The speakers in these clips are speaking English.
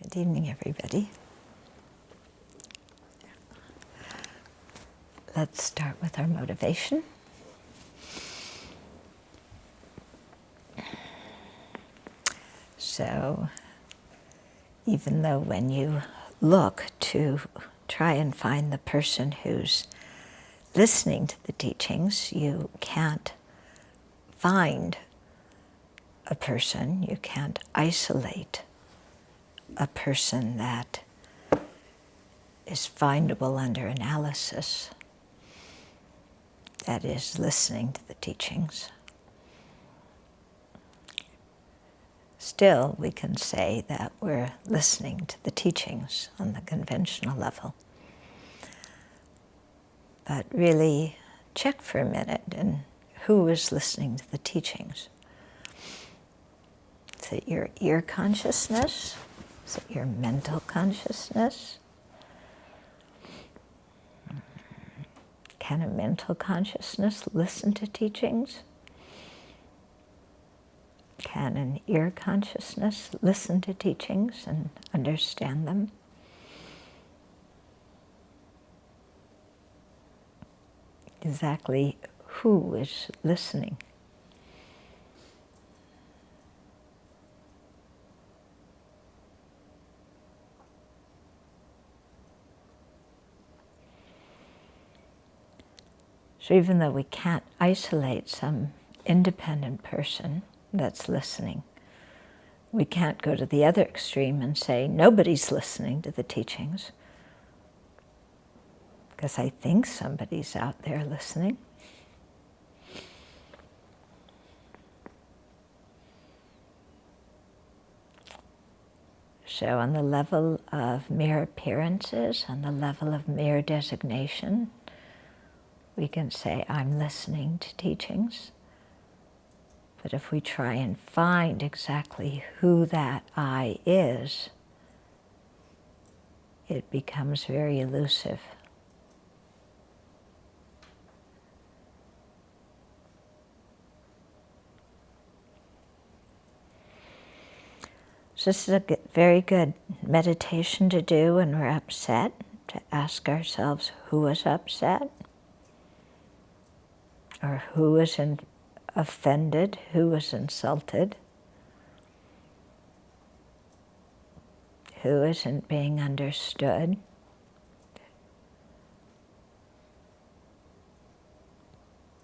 Good evening, everybody. Let's start with our motivation. So, even though when you look to try and find the person who's listening to the teachings, you can't find a person, you can't isolate a person that is findable under analysis, that is listening to the teachings. Still, we can say that we're listening to the teachings on the conventional level. But really check for a minute and who is listening to the teachings. Is it your ear consciousness? Is it your mental consciousness? Can a mental consciousness listen to teachings? Can an ear consciousness listen to teachings and understand them? Exactly who is listening? So even though we can't isolate some independent person that's listening, we can't go to the other extreme and say, nobody's listening to the teachings, because I think somebody's out there listening. So on the level of mere appearances, on the level of mere designation, we can say, I'm listening to teachings. But if we try and find exactly who that I is, it becomes very elusive. So this is a very good meditation to do when we're upset, to ask ourselves who was upset, or who was offended, who was insulted, who isn't being understood.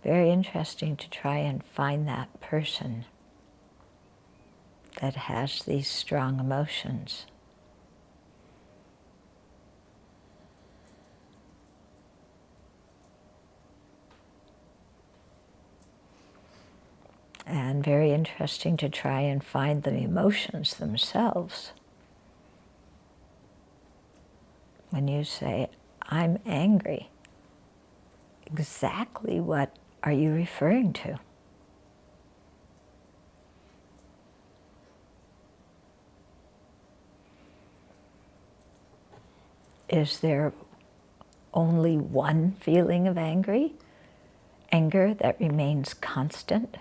Very interesting to try and find that person that has these strong emotions. And very interesting to try and find the emotions themselves. When you say, I'm angry, exactly what are you referring to? Is there only one feeling of anger that remains constant?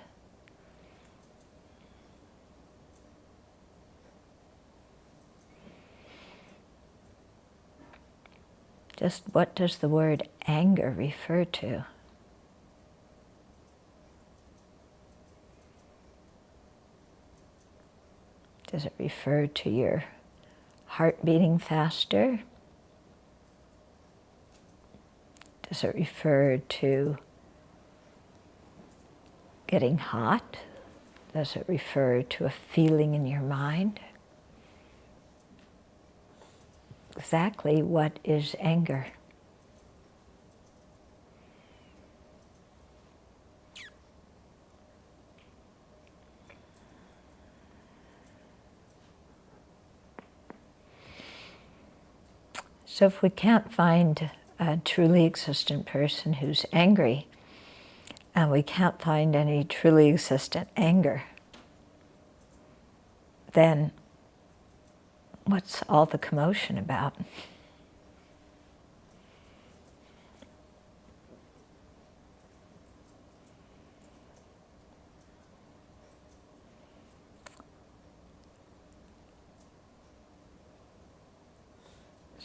Just what does the word anger refer to? Does it refer to your heart beating faster? Does it refer to getting hot? Does it refer to a feeling in your mind? Exactly what is anger? So if we can't find a truly existent person who's angry, and we can't find any truly existent anger, then what's all the commotion about?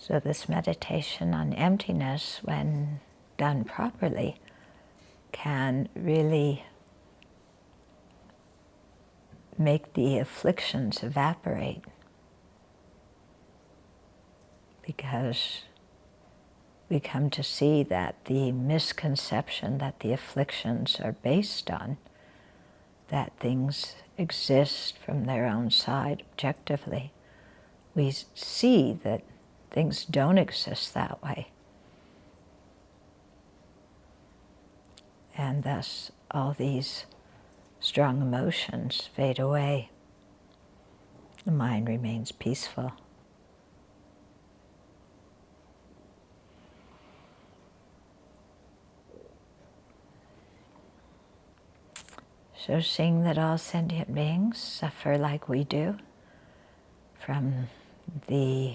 So this meditation on emptiness, when done properly, can really make the afflictions evaporate, because we come to see that the misconception that the afflictions are based on, that things exist from their own side objectively, we see that things don't exist that way. And thus all these strong emotions fade away. The mind remains peaceful. So seeing that all sentient beings suffer like we do from the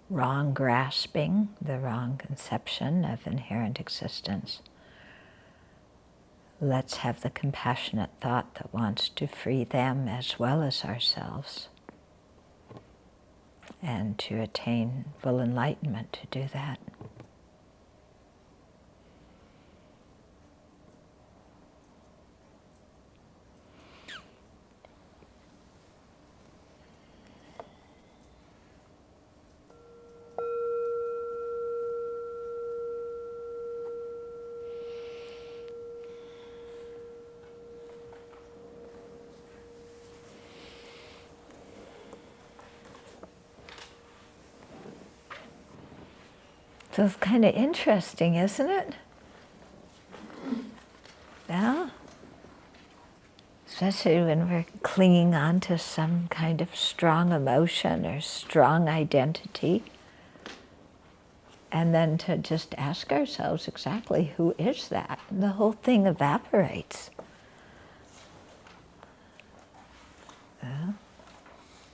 wrong grasping, the wrong conception of inherent existence, let's have the compassionate thought that wants to free them as well as ourselves, and to attain full enlightenment to do that. So it's kind of interesting, isn't it? Yeah? Especially when we're clinging on to some kind of strong emotion or strong identity. And then to just ask ourselves exactly who is that? And the whole thing evaporates. Yeah?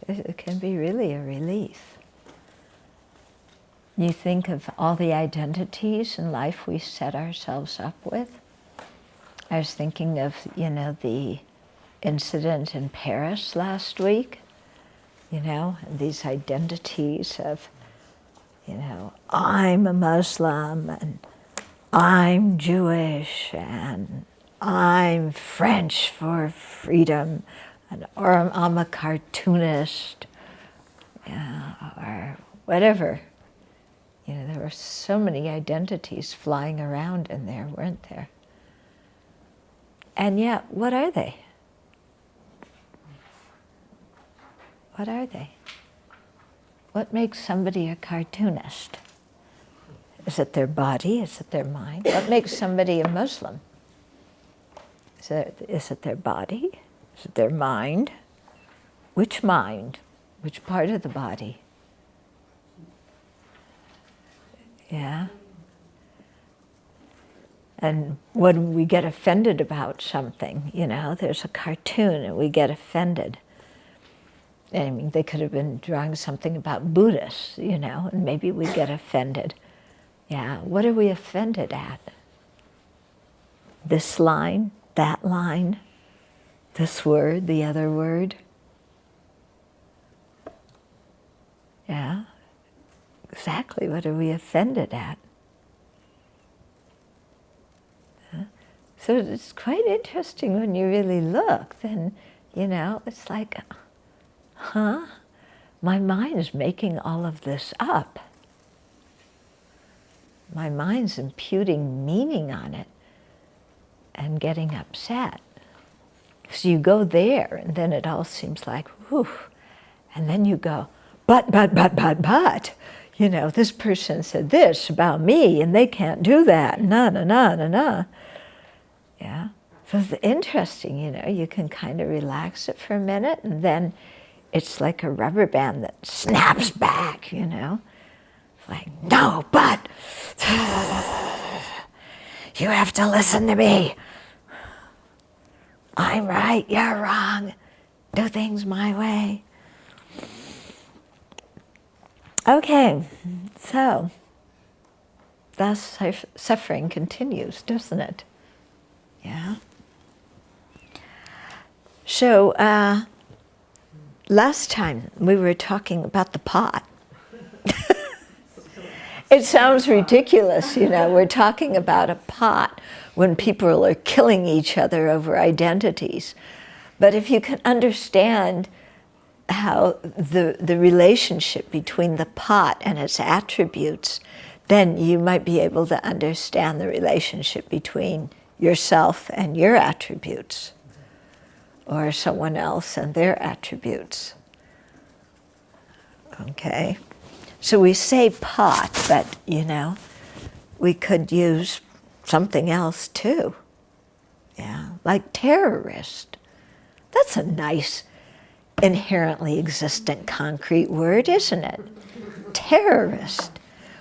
It can be really a relief. You think of all the identities in life we set ourselves up with. I was thinking of, the incident in Paris last week, these identities of, I'm a Muslim, and I'm Jewish, and I'm French for freedom, or I'm a cartoonist, or whatever. There were so many identities flying around in there, weren't there? And yet, what are they? What are they? What makes somebody a cartoonist? Is it their body? Is it their mind? What makes somebody a Muslim? Is it their body? Is it their mind? Which mind? Which part of the body? Yeah? And when we get offended about something, there's a cartoon and we get offended. I mean, they could have been drawing something about Buddhists, and maybe we get offended. Yeah, what are we offended at? This line, that line, this word, the other word? Yeah, exactly, what are we offended at? So it's quite interesting when you really look, then, it's like, my mind's making all of this up. My mind's imputing meaning on it and getting upset. So you go there, and then it all seems like, whew. And then you go, but, this person said this about me, and they can't do that, na. Yeah, so it's interesting, you can kind of relax it for a minute, and then it's like a rubber band that snaps back, It's like, no, but you have to listen to me. I'm right, you're wrong. Do things my way. Okay, so thus suffering continues, doesn't it? Yeah. So last time we were talking about the pot. It sounds ridiculous, you know, we're talking about a pot when people are killing each other over identities. But if you can understand how the relationship between the pot and its attributes, then you might be able to understand the relationship between yourself and your attributes, or someone else and their attributes. Okay? So we say pot, but, you know, we could use something else too. Yeah, like terrorist. That's a nice, inherently existent, concrete word, isn't it? Terrorist.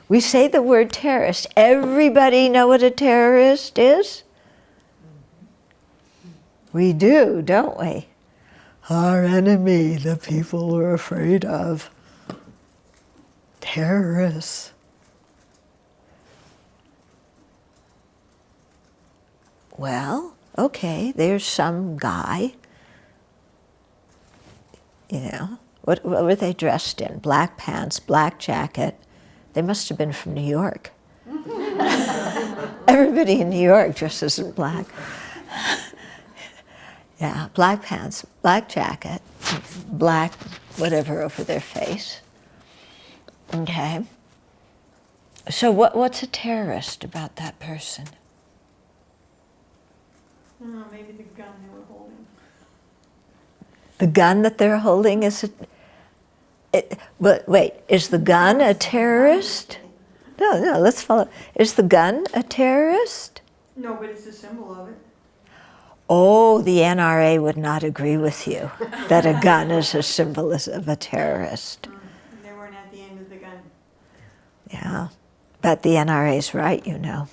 We say the word terrorist. Everybody know what a terrorist is? We do, don't we? Our enemy, the people we're afraid of. Terrorists. Well, okay, there's some guy, you know, what were they dressed in? Black pants, black jacket. They must have been from New York. Everybody in New York dresses in black. Yeah, black pants, black jacket, black whatever over their face. Okay. So what's a terrorist about that person? I don't know, maybe the gun they were holding. The gun that they're holding is but wait, is the gun a terrorist? No, let's follow. Is the gun a terrorist? No, but it's a symbol of it. Oh, the NRA would not agree with you that a gun is a symbol of a terrorist. They weren't at the end of the gun. Yeah, but the NRA's right, you know.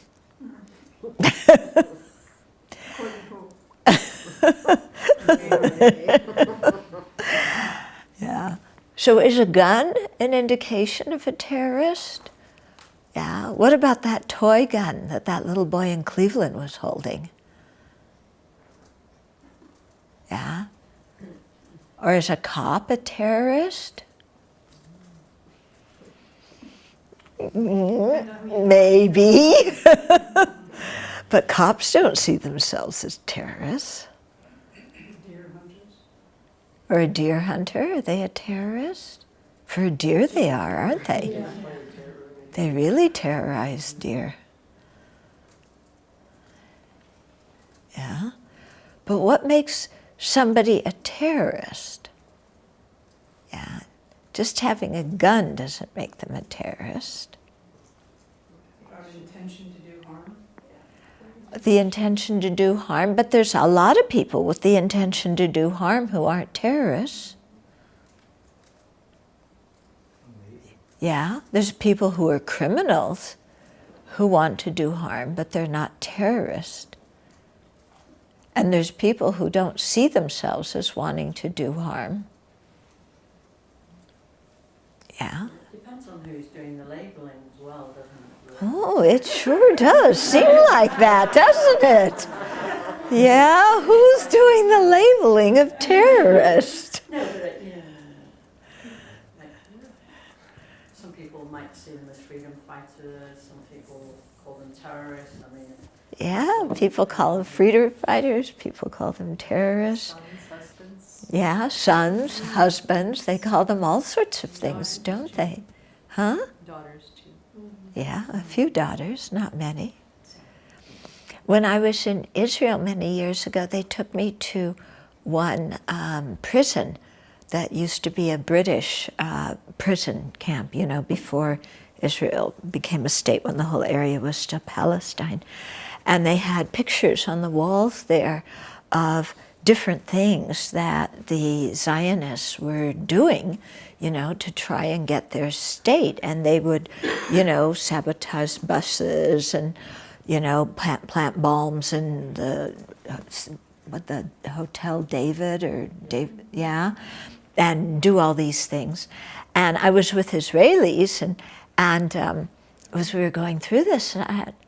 Yeah. So is a gun an indication of a terrorist? Yeah. What about that toy gun that little boy in Cleveland was holding? Yeah. Or is a cop a terrorist? Maybe. But cops don't see themselves as terrorists. Deer hunters. Or a deer hunter, are they a terrorist? For a deer they are, aren't they? Yeah. They really terrorize deer. Yeah. But what makes somebody a terrorist? Yeah. Just having a gun doesn't make them a terrorist. Our intention to do harm. The intention to do harm, but there's a lot of people with the intention to do harm who aren't terrorists. Yeah, there's people who are criminals who want to do harm, but they're not terrorists. And there's people who don't see themselves as wanting to do harm. Yeah. Depends on who's doing the labeling as well, doesn't it? Oh, it sure does seem like that, doesn't it? Yeah, who's doing the labeling of terrorist? No, but like, some people might see them as freedom fighters, some people call them terrorists. I mean, Yeah, people call them freedom fighters, people call them terrorists. sons, husbands. Yeah, sons, husbands, they call them all sorts of things, don't they? Huh? Daughters too. Yeah, a few daughters, not many. When I was in Israel many years ago, they took me to one prison that used to be a British prison camp, you know, before Israel became a state, when the whole area was still Palestine. And they had pictures on the walls there of different things that the Zionists were doing, you know, to try and get their state. And they would, you know, sabotage buses and, you know, plant bombs in the Hotel David or David, yeah, and do all these things. And I was with Israelis, and as we were going through this,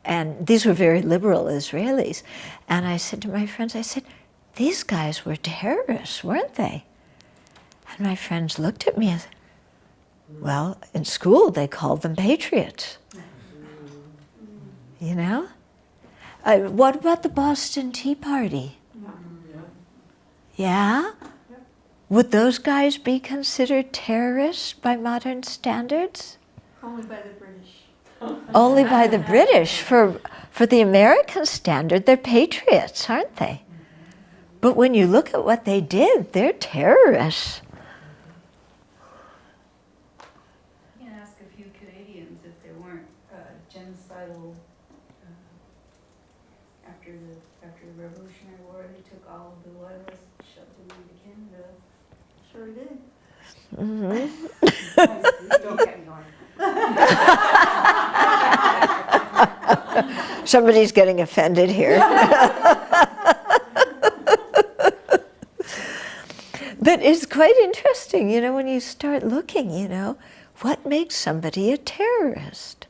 and these were very liberal Israelis, and I said to my friends, I said, these guys were terrorists, weren't they? And my friends looked at me and said, Well, in school they called them patriots. You know? What about the Boston Tea Party? Yeah? Would those guys be considered terrorists by modern standards? Only by the British. Only by the British. For the American standard, they're patriots, aren't they? But when you look at what they did, they're terrorists. You can ask a few Canadians if they weren't genocidal after the Revolutionary War. They took all of the loyalists, shoved them into Canada. Sure did. Mm-hmm. Don't get me going. Somebody's getting offended here. But it's quite interesting, you know, when you start looking, you know, what makes somebody a terrorist?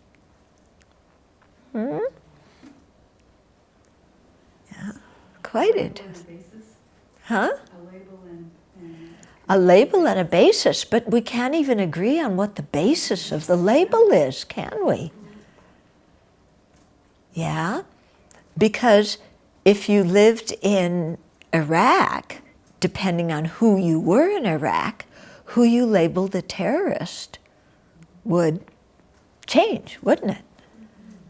Hmm? Yeah, quite interesting. Huh? A label and A label and a basis, but we can't even agree on what the basis of the label is, can we? Yeah? Because if you lived in Iraq, depending on who you were in Iraq, who you labeled a terrorist would change, wouldn't it?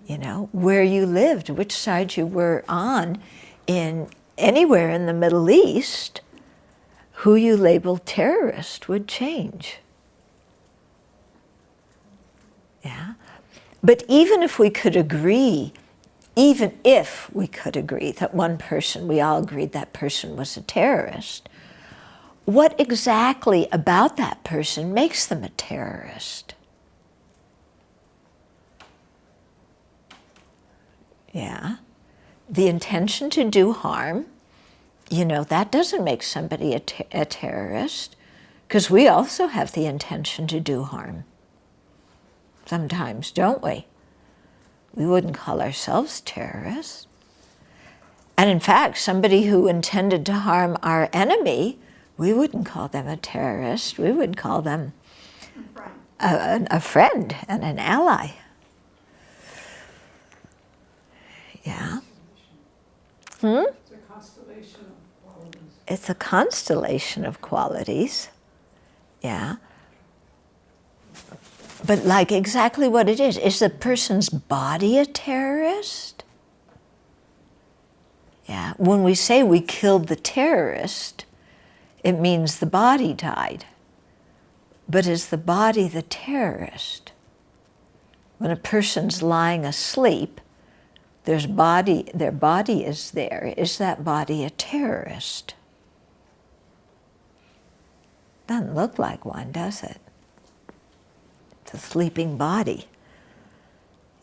You know, where you lived, which side you were on in anywhere in the Middle East, who you labeled terrorist would change. Yeah? But even if we could agree, that one person, we all agreed that person was a terrorist, what exactly about that person makes them a terrorist? Yeah. The intention to do harm, you know, that doesn't make somebody a terrorist, because we also have the intention to do harm. Sometimes, don't we? We wouldn't call ourselves terrorists. And in fact, somebody who intended to harm our enemy, we wouldn't call them a terrorist. We would call them a friend and an ally. Yeah. Hmm? it's a constellation of qualities. It's a constellation of qualities. Yeah. But like exactly what it is the person's body a terrorist? Yeah. When we say we killed the terrorist, it means the body died. But is the body the terrorist? When a person's lying asleep, their body is there. Is that body a terrorist? Doesn't look like one, does it? It's a sleeping body.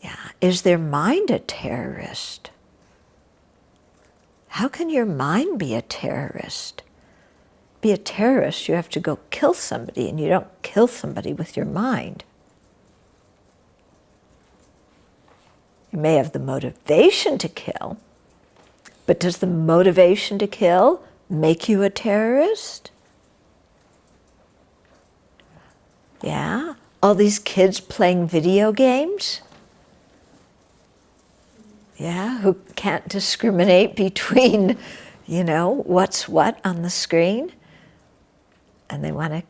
Yeah. Is their mind a terrorist? How can your mind be a terrorist? Be a terrorist, you have to go kill somebody, and you don't kill somebody with your mind. You may have the motivation to kill, but does the motivation to kill make you a terrorist? Yeah? All these kids playing video games? Yeah, who can't discriminate between, you know, what's what on the screen? And they want to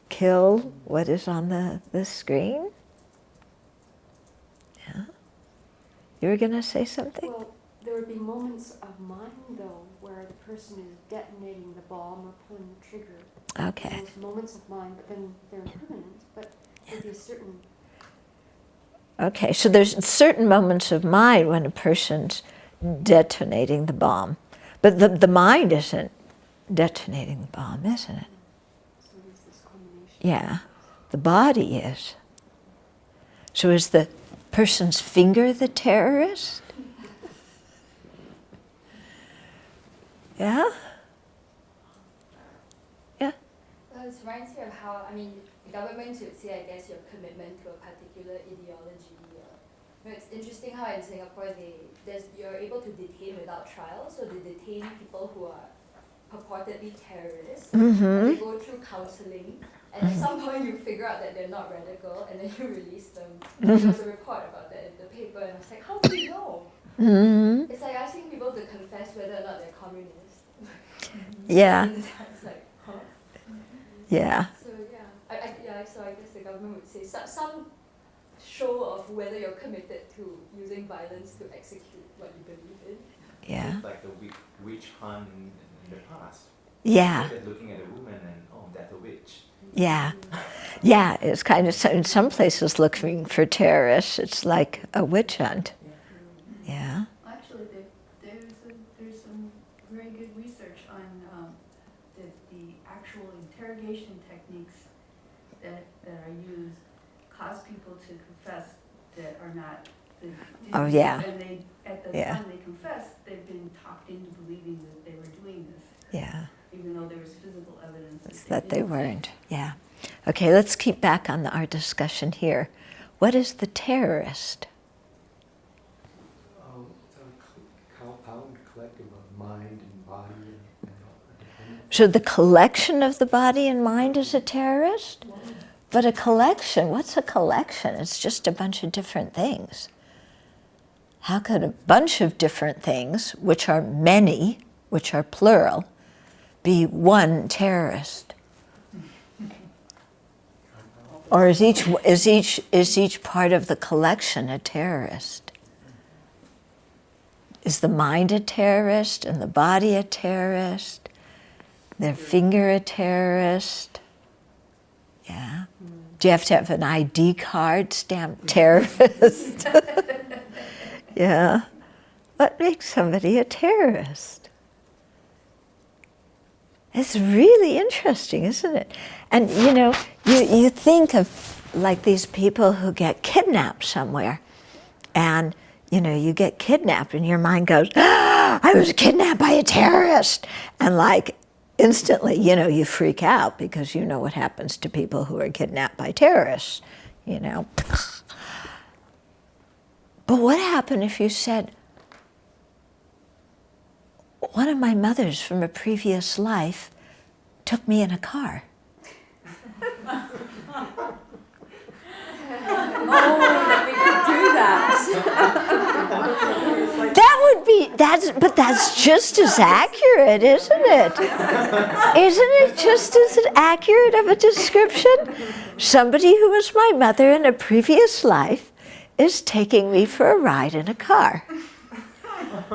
kill what is on the screen? Yeah. You were going to say something? Well, there would be moments of mind, though, where the person is detonating the bomb or pulling the trigger. Okay. Those moments of mind, but then they're impermanent. But there'd be a certain... Okay, so there's certain moments of mind when a person's detonating the bomb. But the mind isn't detonating the bomb, isn't it? So there's this combination. Yeah, the body is. So is the person's finger the terrorist? Yeah? Yeah? Well, it reminds me of how, I mean, the government would say, I guess, your commitment to a particular ideology. It's interesting how in Singapore you're able to detain without trial, so they detain people who are purportedly terrorists, Mm-hmm. and they go through counseling, and at some point you figure out that they're not radical, and then you release them. There was a report about that in the paper, and I was like, how do you know? Mm-hmm. It's like asking people to confess whether or not they're communists. Yeah. And it's like, huh? Yeah. So so I guess the government would say some show of whether you're committed to using violence to execute what you believe in. Yeah. Like the witch hunt in the past. Yeah. Looking at a woman and, oh, that's a witch. Yeah. Yeah, it's kind of, in some places looking for terrorists, it's like a witch hunt. Yeah. Actually, there's some very good research on the actual interrogation techniques that are used cause people to confess that are not. Oh, yeah. And they, at the Yeah. time they confessed, they've been talked into believing that they were doing this, Yeah. even though there was physical evidence That they didn't. weren't. Yeah. Okay, let's keep back on our discussion here. What is the terrorist? It's a compound collective of mind and body and So the collection of the body and mind is a terrorist? But a collection, what's a collection? It's just a bunch of different things. How could a bunch of different things, which are many, which are plural, be one terrorist? Or is each part of the collection a terrorist? Is the mind a terrorist and the body a terrorist? Their finger a terrorist? Yeah. Do you have to have an ID card stamped terrorist? Yeah. What makes somebody a terrorist? It's really interesting, isn't it? And you think of like these people who get kidnapped somewhere, and you get kidnapped and your mind goes, I was kidnapped by a terrorist. And like instantly, you freak out because you know what happens to people who are kidnapped by terrorists, But what happened if you said, one of my mothers from a previous life took me in a car? That we could do that. But that's just as accurate, isn't it? Isn't it just as accurate of a description? Somebody who was my mother in a previous life is taking me for a ride in a car. I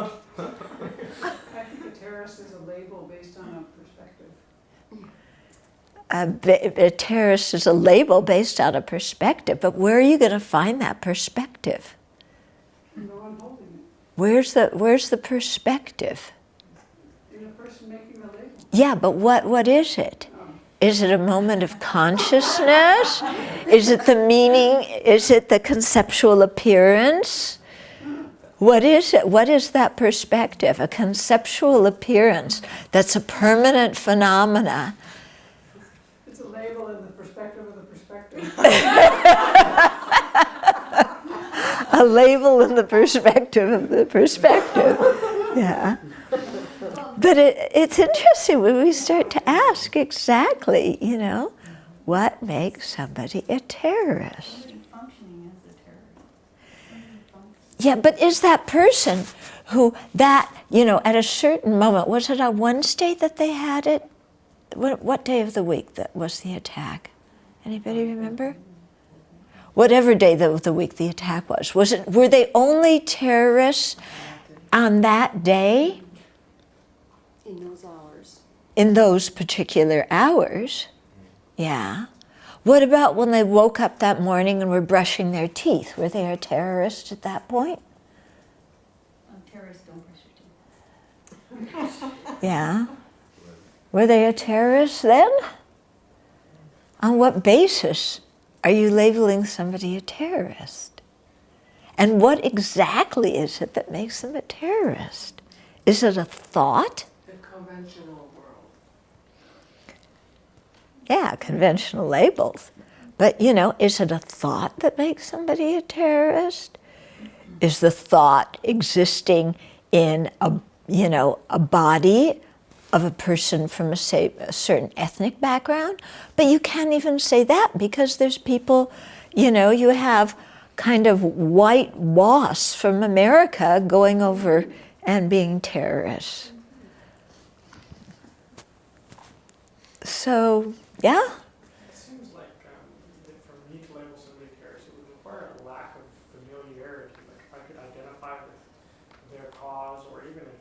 think a terrorist is a label based on a perspective. A terrorist is a label based on a perspective, but where are you going to find that perspective? No one holding it. Where's the perspective? In a person making the label. Yeah, but what is it? Is it a moment of consciousness? Is it the meaning? Is it the conceptual appearance? What is it? What is that perspective? A conceptual appearance that's a permanent phenomena. It's a label in the perspective of the perspective. A label in the perspective of the perspective. Yeah. But it's interesting when we start to ask exactly, what makes somebody a terrorist? Somebody functioning as a terrorist. Yeah, but is that person who at a certain moment, was it on Wednesday that they had it? What day of the week that was the attack? Anybody remember? Whatever day of the week the attack was. Were they only terrorists on that day? In those hours. In those particular hours? Yeah. What about when they woke up that morning and were brushing their teeth? Were they a terrorist at that point? Terrorists don't brush your teeth. Yeah. Were they a terrorist then? On what basis are you labeling somebody a terrorist? And what exactly is it that makes them a terrorist? Is it a thought? The conventional world. Yeah, conventional labels. But, is it a thought that makes somebody a terrorist? Is the thought existing in a body of a person from a certain ethnic background, but you can't even say that because there's people, you know, you have kind of white wasps from America going over and being terrorists. So, yeah. It seems like that for me to label somebody terrorist, it would require a lack of familiarity. Like if I could identify with their cause, or even if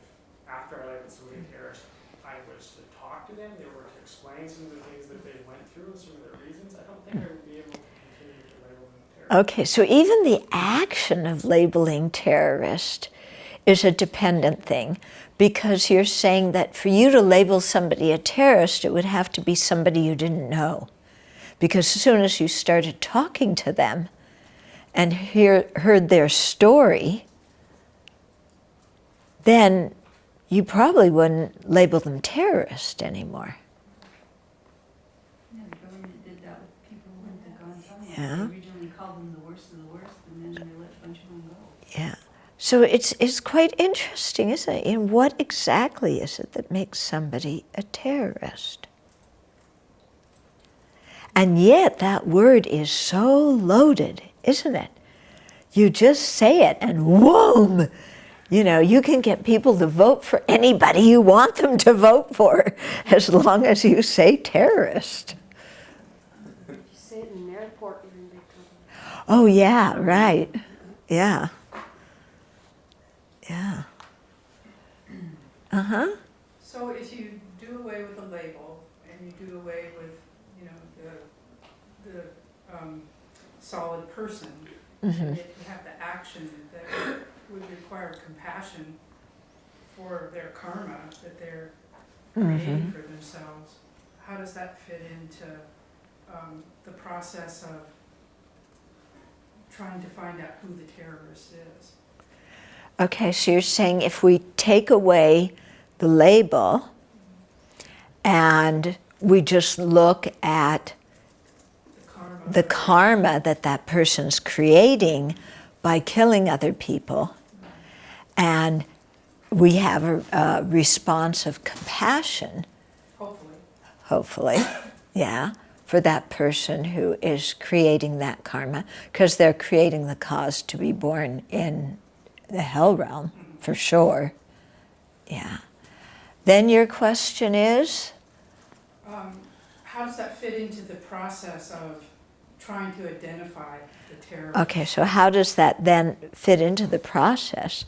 after I labeled somebody terrorist, I was to talk to them, they were to explain some of the things that they went through and some of their reasons, I don't think I would be able to continue to label them terrorist. Okay, so even the action of labeling terrorist is a dependent thing, because you're saying that for you to label somebody a terrorist, it would have to be somebody you didn't know. Because as soon as you started talking to them and heard their story, then you probably wouldn't label them terrorist anymore. Yeah, the government did that with people who went to Guantanamo. Yeah. They originally called them the worst of the worst, and then they let a bunch of them go. Yeah. So it's quite interesting, isn't it? And what exactly is it that makes somebody a terrorist? And yet that word is so loaded, isn't it? You just say it and whoom! You know, you can get people to vote for anybody you want them to vote for as long as you say terrorist. If you say it in an airport, you're in big trouble. Oh yeah, right. Yeah. Yeah. Uh-huh. So if you do away with the label and you do away with, you know, the solid person, and yet you have the action that would require compassion for their karma that they're creating for themselves, how does that fit into the process of trying to find out who the terrorist is? Okay, so you're saying if we take away the label and we just look at the karma that that person's creating by killing other people, and we have a response of compassion, hopefully, yeah, for that person who is creating that karma, because they're creating the cause to be born in the hell realm, for sure. Yeah. Then your question is? How does that fit into the process of trying to identify the terrorist? Okay, so how does that then fit into the process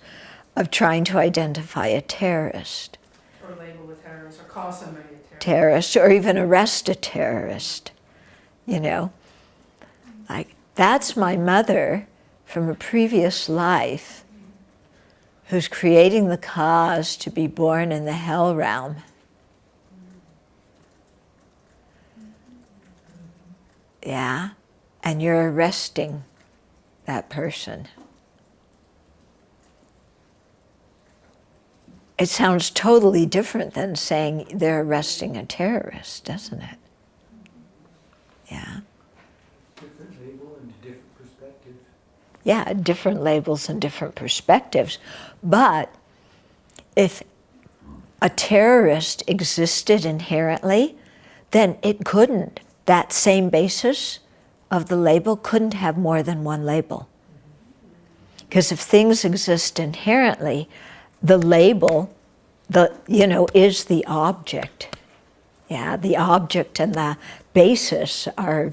of trying to identify a terrorist? Or label a terrorist, or call somebody a terrorist? Terrorist, or even arrest a terrorist, you know? Like, that's my mother from a previous life who's creating the cause to be born in the hell realm. Yeah? And you're arresting that person. It sounds totally different than saying they're arresting a terrorist, doesn't it? Yeah. Different label and different perspective. Yeah, different labels and different perspectives. But if a terrorist existed inherently, then it couldn't. That same basis of the label couldn't have more than one label. Because if things exist inherently, the label, is the object. Yeah, the object and the basis are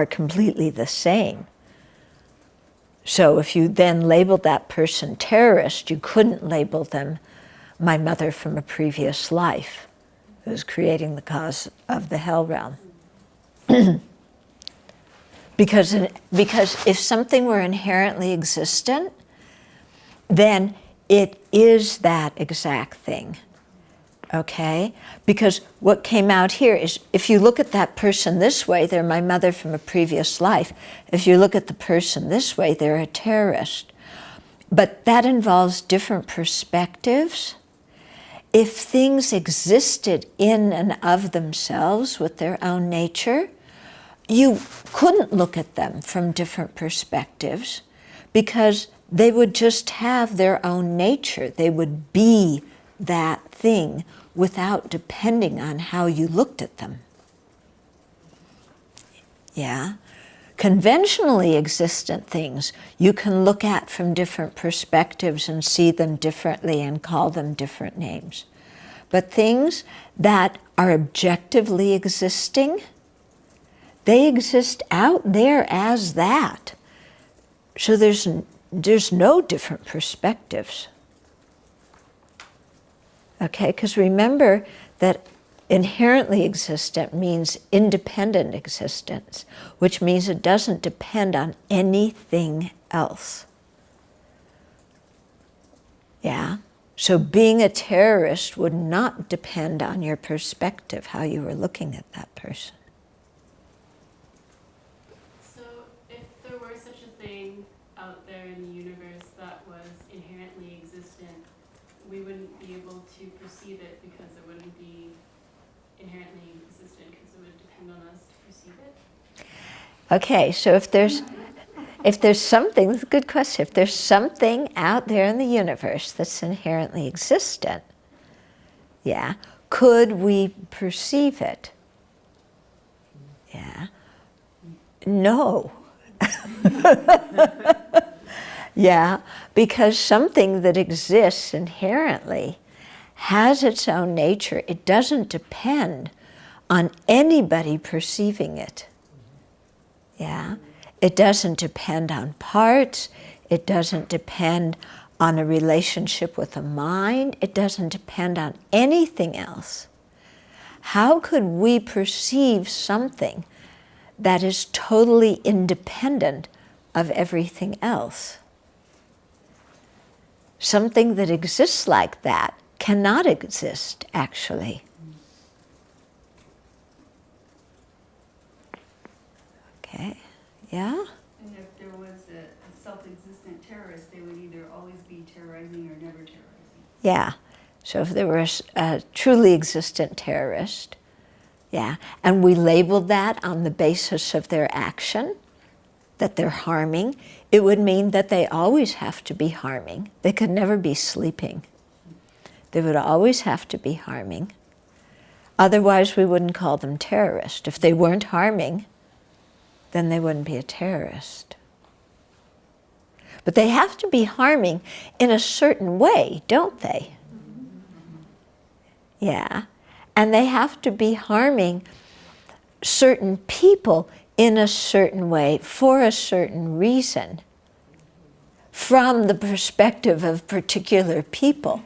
completely the same. So if you then labeled that person terrorist, you couldn't label them my mother from a previous life who's creating the cause of the hell realm. Because if something were inherently existent, then it is that exact thing, okay? Because what came out here is, if you look at that person this way, they're my mother from a previous life. If you look at the person this way, they're a terrorist. But that involves different perspectives. If things existed in and of themselves with their own nature, you couldn't look at them from different perspectives because they would just have their own nature. They would be that thing without depending on how you looked at them. Yeah? Conventionally existent things you can look at from different perspectives and see them differently and call them different names. But things that are objectively existing, they exist out there as that. So there's no different perspectives. Okay, because remember that inherently existent means independent existence, which means it doesn't depend on anything else. Yeah? So being a terrorist would not depend on your perspective, how you were looking at that person. So if there were such a thing out there in the universe that was inherently existent, we wouldn't be able to perceive it because it wouldn't be inherently existent because it would depend on us to perceive it? Okay, so if there's something, that's a good question, if there's something out there in the universe that's inherently existent, yeah, could we perceive it? Yeah. No. Yeah, because something that exists inherently has its own nature. It doesn't depend on anybody perceiving it. Yeah? It doesn't depend on parts. It doesn't depend on a relationship with a mind. It doesn't depend on anything else. How could we perceive something that is totally independent of everything else? Something that exists like that cannot exist, actually. Okay, yeah? And if there was a self-existent terrorist, they would either always be terrorizing or never terrorizing. Yeah, so if there were a truly existent terrorist, yeah, and we labeled that on the basis of their action, that they're harming, it would mean that they always have to be harming. They could never be sleeping. They would always have to be harming. Otherwise, we wouldn't call them terrorists. If they weren't harming, then they wouldn't be a terrorist. But they have to be harming in a certain way, don't they? Yeah. And they have to be harming certain people in a certain way, for a certain reason, from the perspective of particular people.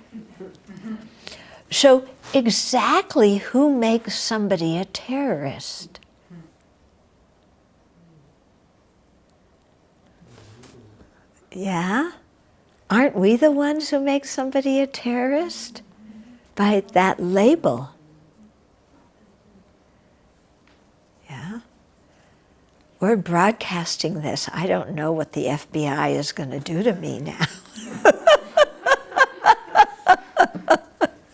So exactly who makes somebody a terrorist? Yeah? Aren't we the ones who make somebody a terrorist? By that label. Yeah? We're broadcasting this. I don't know what the FBI is going to do to me now.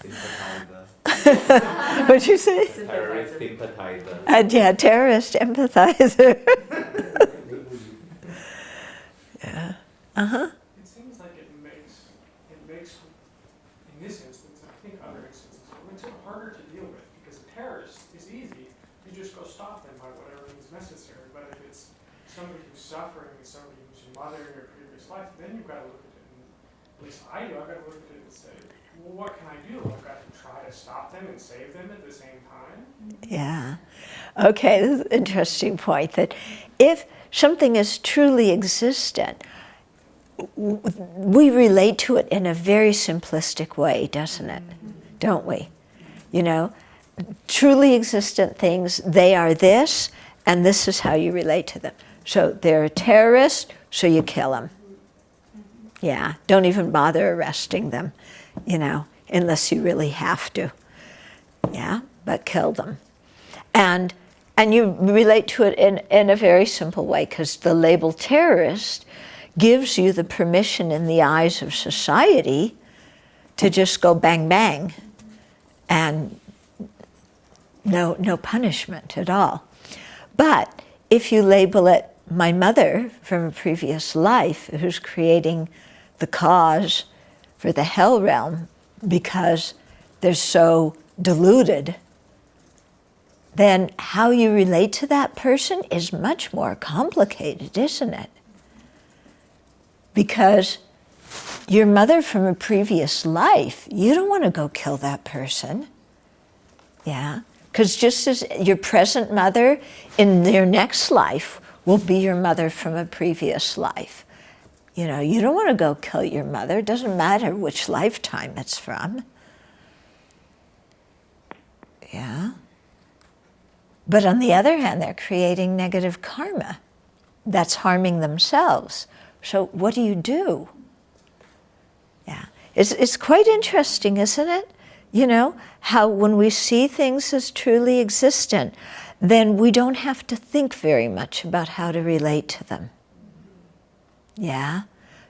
Sympathizer. What'd you say? Terrorist sympathizer. Yeah, terrorist empathizer. Yeah. Uh-huh. It seems like it makes, in this instance, and I think other instances, it makes it harder to deal with, because a terrorist is easy. You just go stop them by whatever means necessary. But if it's somebody who's suffering, it's somebody who's your mother in your previous life, then you've got to look at it, and at least I do, I've got to look at it and say, well, what can I do? I've got to try to stop them and save them at the same time. Yeah. Okay, this is an interesting point, that if something is truly existent, we relate to it in a very simplistic way, doesn't it? Don't we? You know, truly existent things, they are this, and this is how you relate to them. So they're a terrorist, so you kill them. Yeah, don't even bother arresting them, you know, unless you really have to. Yeah, but kill them. And you relate to it in a very simple way, because the label terrorist gives you the permission in the eyes of society to just go bang, bang, and no punishment at all. But if you label it my mother from a previous life who's creating the cause for the hell realm because they're so diluted, then how you relate to that person is much more complicated, isn't it? Because your mother from a previous life, you don't want to go kill that person. Yeah? Because just as your present mother in your next life will be your mother from a previous life. You know, you don't want to go kill your mother. It doesn't matter which lifetime it's from. Yeah? But on the other hand, they're creating negative karma that's harming themselves. So what do you do? Yeah. It's quite interesting, isn't it? You know, how when we see things as truly existent, then we don't have to think very much about how to relate to them. Yeah?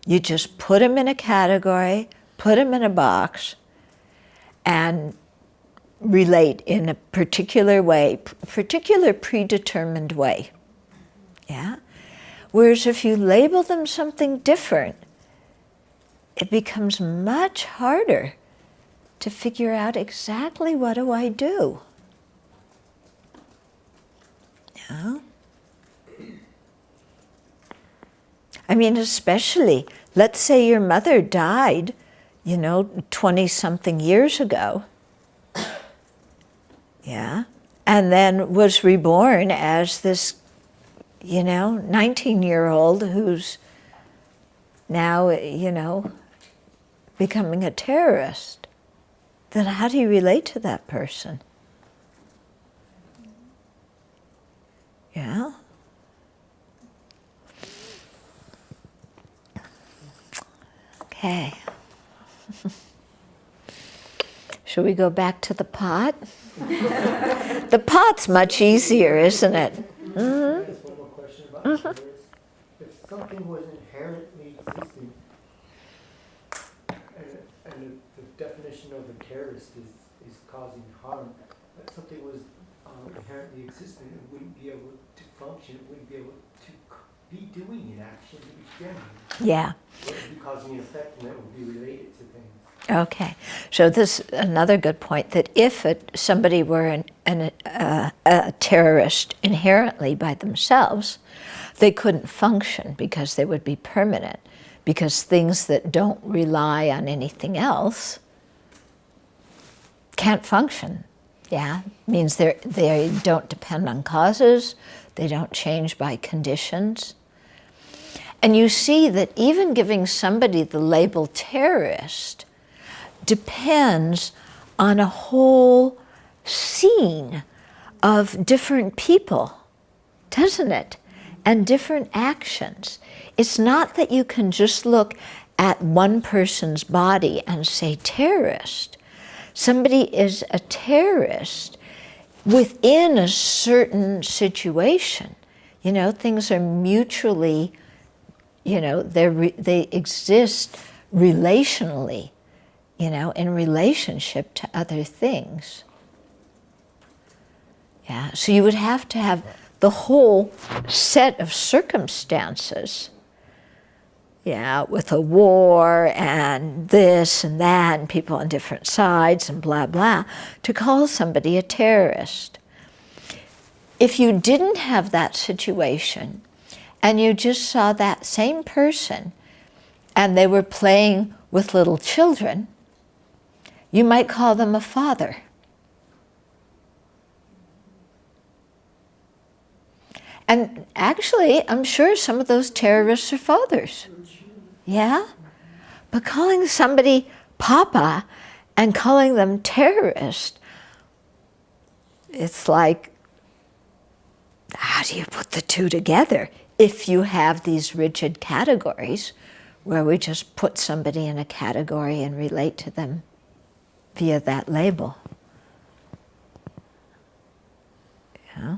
You just put them in a category, put them in a box, and relate in a particular way, particular predetermined way. Yeah? Whereas if you label them something different, it becomes much harder to figure out exactly what do I do. Yeah? I mean, especially, let's say your mother died, 20-something years ago. Yeah? And then was reborn as this, 19-year-old who's now, becoming a terrorist. Then how do you relate to that person? Yeah? Okay. Should we go back to the pot? The pot's much easier, isn't it? Mm-hmm. Just one more question about terrorists. If something was inherently existing, and the definition of a terrorist is causing harm, if something was inherently existing, it wouldn't be able to function, it wouldn't be able to be doing an action to begin with. Yeah. It would be causing an effect, and that would be related to things. Okay, so this is another good point, that if somebody were a terrorist inherently by themselves, they couldn't function because they would be permanent, because things that don't rely on anything else can't function. Yeah, means they don't depend on causes, they don't change by conditions. And you see that even giving somebody the label terrorist depends on a whole scene of different people, doesn't it? And different actions. It's not that you can just look at one person's body and say terrorist. Somebody is a terrorist within a certain situation. Things are mutually, they exist relationally, in relationship to other things. Yeah, so you would have to have the whole set of circumstances, with a war and this and that and people on different sides and blah, blah, to call somebody a terrorist. If you didn't have that situation and you just saw that same person and they were playing with little children, you might call them a father. And actually, I'm sure some of those terrorists are fathers. Yeah? But calling somebody Papa and calling them terrorist, it's like, how do you put the two together if you have these rigid categories where we just put somebody in a category and relate to them via that label? Yeah.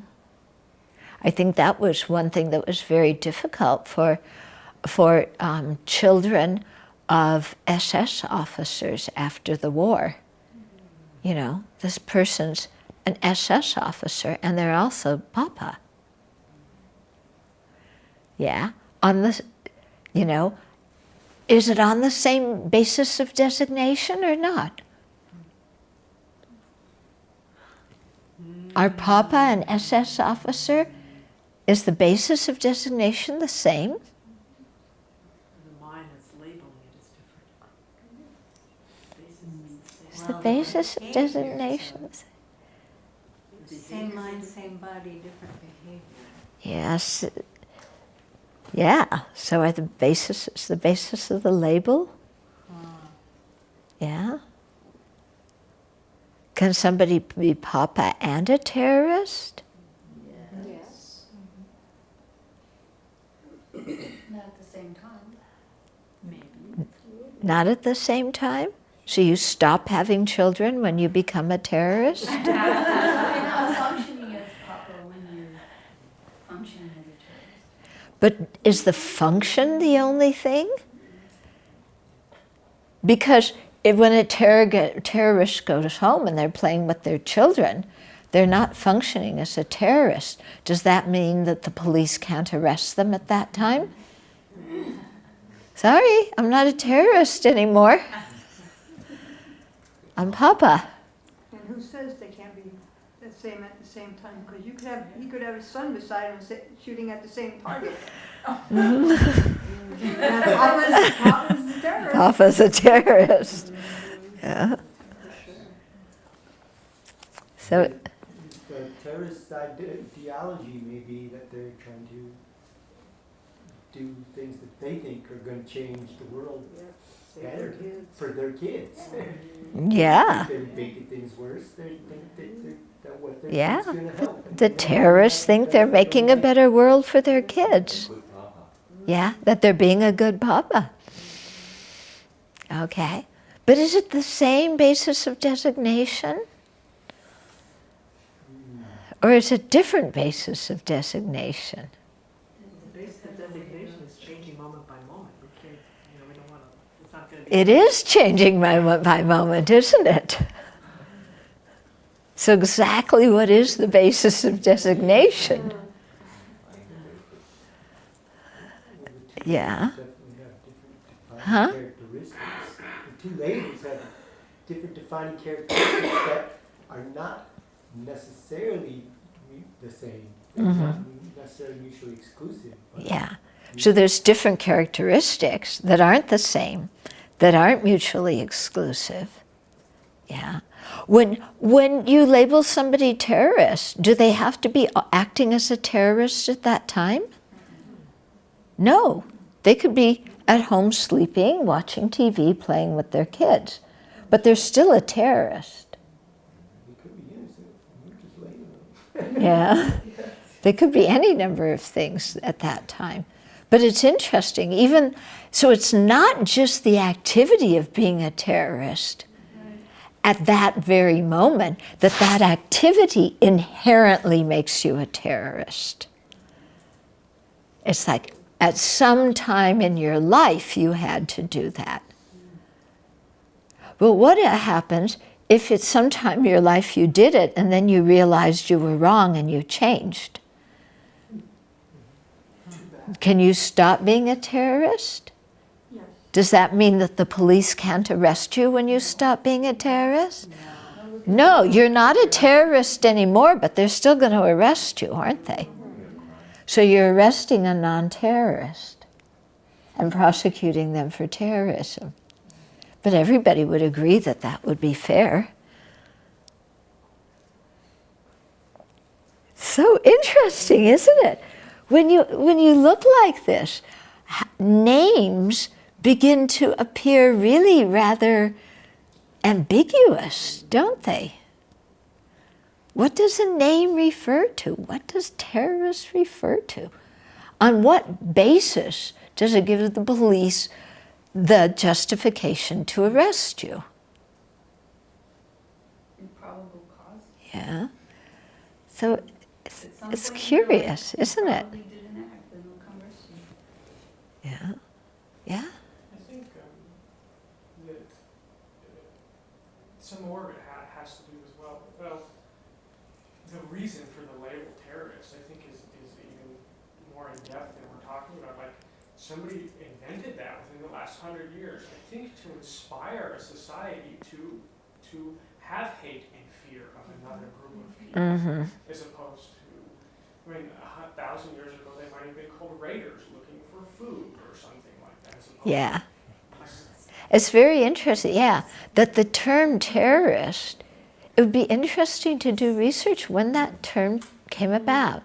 I think that was one thing that was very difficult for children of SS officers after the war. This person's an SS officer and they're also Papa. Yeah, is it on the same basis of designation or not? Are Papa an SS officer? Is the basis of designation the same? The mind that's labeling it is different. Is the basis of designation the same? Same mind, same body, different behavior. Yes. Yeah. So are the basis is the basis of the label? Yeah. Can somebody be Papa and a terrorist? Yes. Not at the same time. Maybe. Not at the same time? So you stop having children when you become a terrorist? You're not functioning as Papa when you're functioning as a terrorist. But is the function the only thing? Because when a terrorist goes home and they're playing with their children, they're not functioning as a terrorist. Does that mean that the police can't arrest them at that time? Sorry, I'm not a terrorist anymore. I'm Papa. And who says they can't be the same at the same time? Because he could have his son beside him shooting at the same target. And Papa's a terrorist. Papa's a terrorist. Yeah. So, The terrorist ideology may be that they're trying to do things that they think are going to change the world better for their kids. yeah. They're making things worse. They think that what their Yeah. kids going to help. The terrorists think they're making a better world for their kids. Good Papa. Yeah, that they're being a good Papa. Okay. But is it the same basis of designation? Or is it a different basis of designation? The basic designation is changing moment by moment. We can't, we don't want to, it's not going to be. It is changing moment by moment, isn't it? So exactly what is the basis of designation? Yeah. Definitely have different defining Huh? characteristics. The two labels have different defining characteristics that are not necessarily the same. They're not necessarily mutually exclusive. But Yeah. So there's different characteristics that aren't the same, that aren't mutually exclusive. Yeah. When you label somebody terrorist, do they have to be acting as a terrorist at that time? No. They could be at home sleeping, watching TV, playing with their kids. But they're still a terrorist. they could be innocent. We're just labeling them. Yeah. They could be any number of things at that time. But it's interesting, so it's not just the activity of being a terrorist at that very moment, that activity inherently makes you a terrorist. It's like at some time in your life you had to do that. But what happens if it's sometime in your life you did it and then you realized you were wrong and you changed? Can you stop being a terrorist? Yes. Does that mean that the police can't arrest you when you stop being a terrorist? No, you're not a terrorist anymore, but they're still going to arrest you, aren't they? So you're arresting a non-terrorist and prosecuting them for terrorism. But everybody would agree that that would be fair. So interesting, isn't it? When you look like this, names begin to appear really rather ambiguous, don't they? What does a name refer to? What does terrorist refer to? On what basis does it give the police the justification to arrest you? Improbable cause. Yeah. So At some it's point in your life, curious, you isn't it? probably did an act, then they'll come arrest you. Yeah. Yeah. I think that some more of it has to do as well. Well, the reason for the label terrorist, I think, is even more in depth than we're talking about. Like, somebody invented that within the last 100 years, I think, to inspire a society to have hate and fear of another group of people, Mm-hmm. as opposed to, I mean, 1,000 years ago they might have been called raiders looking for food or something like that. As opposed Yeah. to, It's very interesting, yeah, that the term terrorist, it would be interesting to do research when that term came about.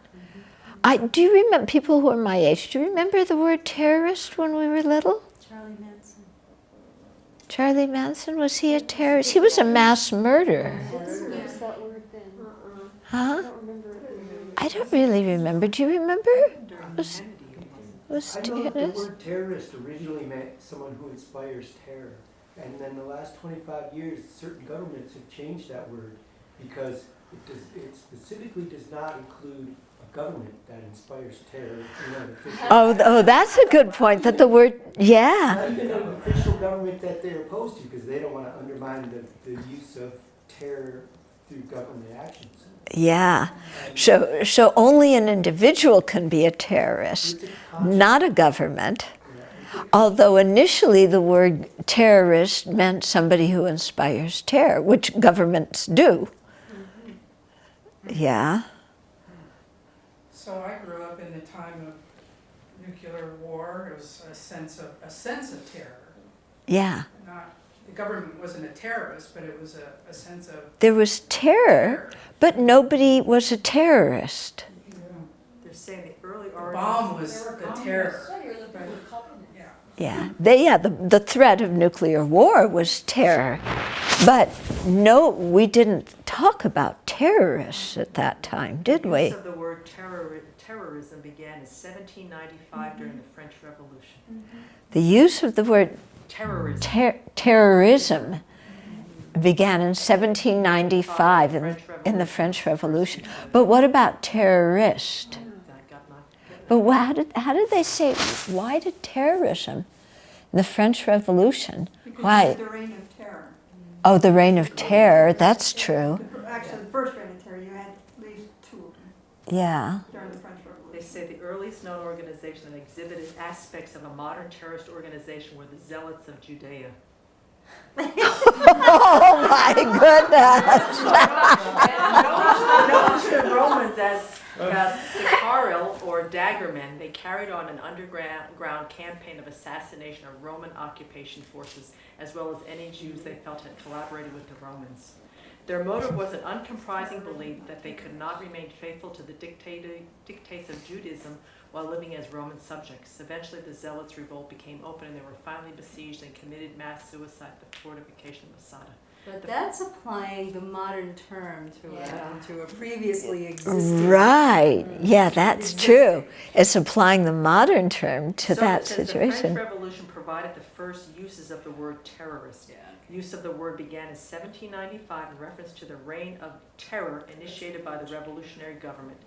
Do you remember, people who are my age, do you remember the word terrorist when we were little? Charlie Manson. Charlie Manson, was he a terrorist? He was a mass murderer. Didn't use that word then. I Huh? don't remember it being I don't really remember. Do you remember? Was I know that the terrorist? word terrorist originally meant someone who inspires terror. And then the last 25 years, certain governments have changed that word because it specifically does not include a government that inspires terror. Oh, that's a good point, that the word, yeah. Not even an official government that they're opposed to because they don't want to undermine the use of terror through government actions. Yeah. So only an individual can be a terrorist, not a government. Although initially the word terrorist meant somebody who inspires terror, which governments do. Yeah. So I grew up in the time of nuclear war. It was a sense of terror. Yeah. Not, the government wasn't a terrorist, but it was a sense of There was terror, but nobody was a terrorist. They're saying the early the origins. bomb was the terror. So you're looking at communists. Yeah. The threat of nuclear war was terror. But no, we didn't talk about terrorists at that time, did The we? use of the word terrorism began in 1795 during the French Revolution. The use of the word terrorism began in 1795 in the French Revolution. But what about terrorist? But how did they say, why did terrorism in the French Revolution? Because Why? it's the reign of terror. Oh, the reign of terror, that's true. Actually, the first reign of terror, you had at least two of them Yeah. during the French They Revolution. say the earliest known organization that exhibited aspects of a modern terrorist organization were the Zealots of Judea. Oh my goodness! Known to the Romans as Sicario or daggermen, they carried on an underground campaign of assassination of Roman occupation forces, as well as any Jews they felt had collaborated with the Romans. Their motive was an uncompromising belief that they could not remain faithful to the dictates of Judaism while living as Roman subjects. Eventually, the Zealots' revolt became open, and they were finally besieged and committed mass suicide at the fortification of Masada. But that's applying the modern term to a previously existing. Right, yeah, that's true. It's applying the modern term to that it says situation. The French Revolution provided the first uses of the word terrorist. Use of the word began in 1795 in reference to the reign of terror initiated by the revolutionary government.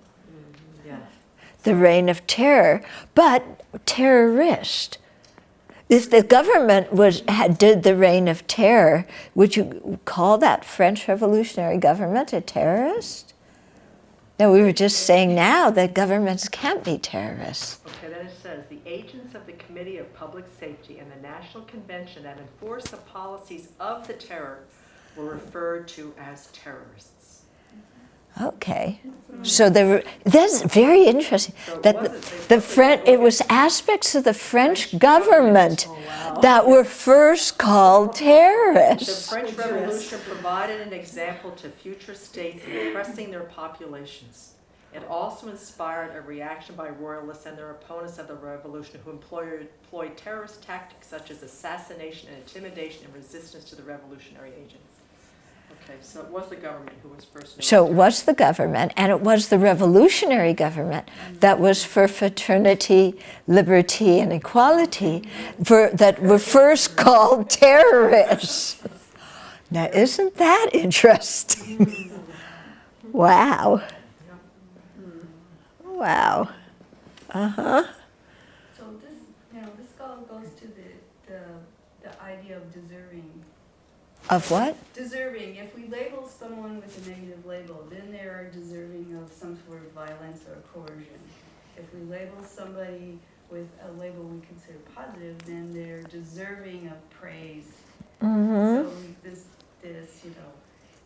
Yeah. The reign of terror, but terrorist. If the government did the reign of terror, would you call that French revolutionary government a terrorist? No, we were just saying now that governments can't be terrorists. Okay, then it says, the agents of the Committee of Public Safety and the National Convention that enforce the policies of the terror were referred to as terrorists. Okay, so that's very interesting. That it was aspects of the French government that were first called The terrorists. French Revolution provided an example to future states in oppressing their populations. It also inspired a reaction by royalists and their opponents of the revolution who employed terrorist tactics such as assassination and intimidation in resistance to the revolutionary agents. Okay, so it was the government who was first known. So it was the government, and it was the revolutionary government that was for fraternity, liberty, and equality that were first called terrorists. Now, isn't that interesting? Wow. Wow. Uh-huh. So this all goes to the idea of deserving. Of what? Deserving. If we label someone with a negative label, then they are deserving of some sort of violence or coercion. If we label somebody with a label we consider positive, then they're deserving of praise. Mm-hmm. So this,